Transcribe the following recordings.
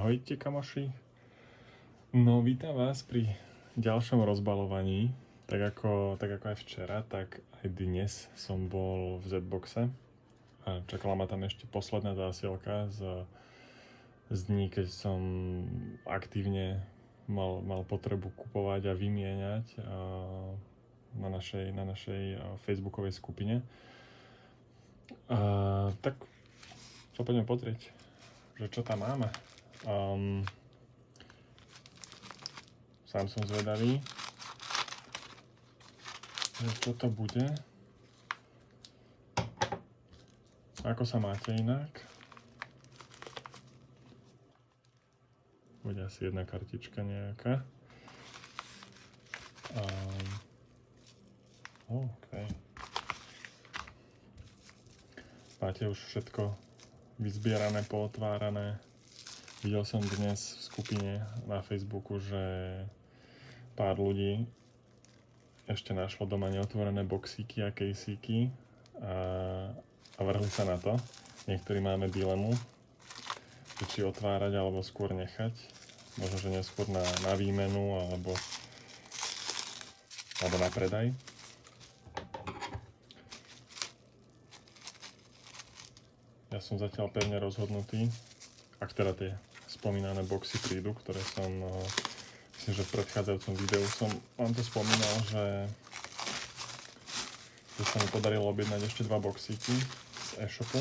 Ahojte kamoši. No vítam vás pri ďalšom rozbalovaní. Tak ako aj včera, tak aj dnes som bol v Z-boxe a čakala ma tam ešte posledná zásielka z dní, keď som aktívne mal potrebu kupovať a vymieňať na našej facebookovej skupine. Tak sa poďme pozrieť, že čo tam máme. Sám som zvedavý, že čo to bude. Ako sa máte inak? Bude asi jedna kartička nejaká. OK. Máte už všetko vyzbierané, pootvárané. Videl som dnes v skupine na Facebooku, že pár ľudí ešte našlo doma neotvorené boxíky a kejsíky a vrhli sa na to. Niektorí máme dilemu, či otvárať alebo skôr nechať. Možno, že neskôr na výmenu alebo na predaj. Ja som zatiaľ pevne rozhodnutý, ak teda tie spomínané boxy prídu, ktoré som, myslím, že v predchádzajúcom videu som vám to spomínal, že sa mi podarilo objednať ešte 2 boxíky z e-shopu.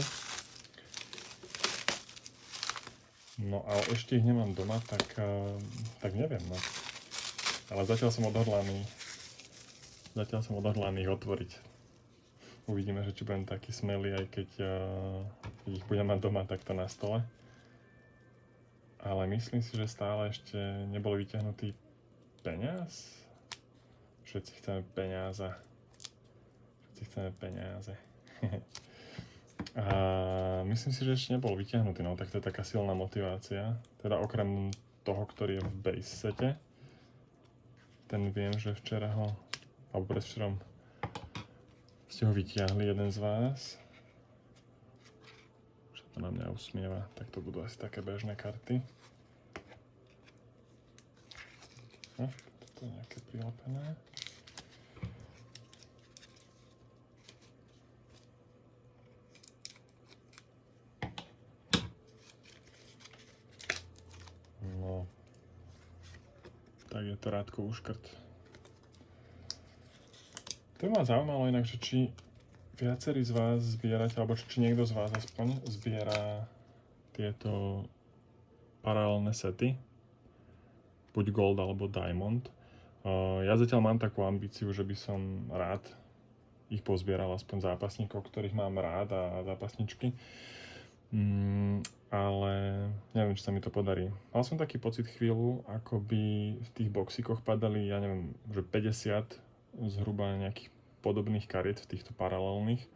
No ale ešte ich nemám doma, tak neviem, no. Ale zatiaľ som odhodlaný ich otvoriť. Uvidíme, že či budem taký smelý, aj keď ich budem mať doma takto na stole. Ale myslím si, že stále ešte nebol vyťahnutý peniaz. Všetci chceme peniaze. A myslím si, že ešte nebol vyťahnutý, no tak to je taká silná motivácia. Teda okrem toho, ktorý je v base sete. Ten viem, že včera alebo predvčerom ste ho vyťahli, jeden z vás. To na mňa usmieva, tak to budú asi také bežné karty. Toto je nejaké prilepené. No. Tak je to Rádko úškrt. To ma zaujímalo inak, že či viacerí z vás zbierate, alebo či niekto z vás aspoň zbiera tieto paralelné sety, buď Gold alebo Diamond. Ja zatiaľ mám takú ambíciu, že by som rád ich pozbieral, aspoň zápasníkov, ktorých mám rád a zápasničky. Ale neviem, či sa mi to podarí. Mal som taký pocit chvíľu, ako by v tých boxíkoch padali, ja neviem, že 50 zhruba nejakých podobných kariet v týchto paralelných.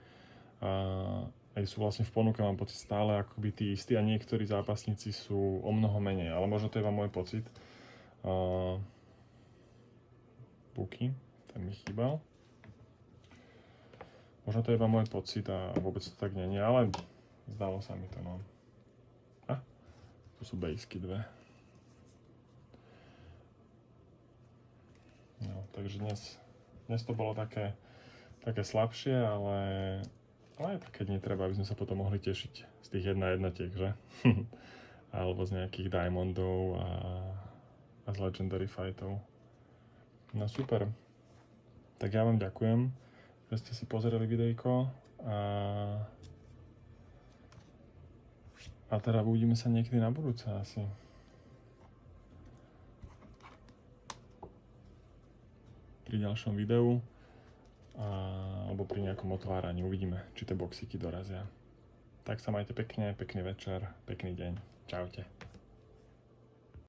Aj sú vlastne v ponuke, mám pocit stále akoby tí istí a niektorí zápasníci sú o mnoho menej, ale možno to je iba môj pocit. Buky, ten mi chýbal. Možno to je iba môj pocit a vôbec to tak nie je, ale zdalo sa mi to, no. Tu sú bejsky 2. No, takže dnes to bolo také slabšie, ale aj také dni treba, aby sme sa potom mohli tešiť z tých 1/1, že? Alebo z nejakých Diamondov a z Legendary Fightov. No super. Tak ja vám ďakujem, že ste si pozreli videjko a teda uvidíme sa niekedy na budúce asi. Pri ďalšom videu. Alebo pri nejakom otváraní. Uvidíme, či tie boxíky dorazia. Tak sa majte pekne, pekný večer, pekný deň. Čaute.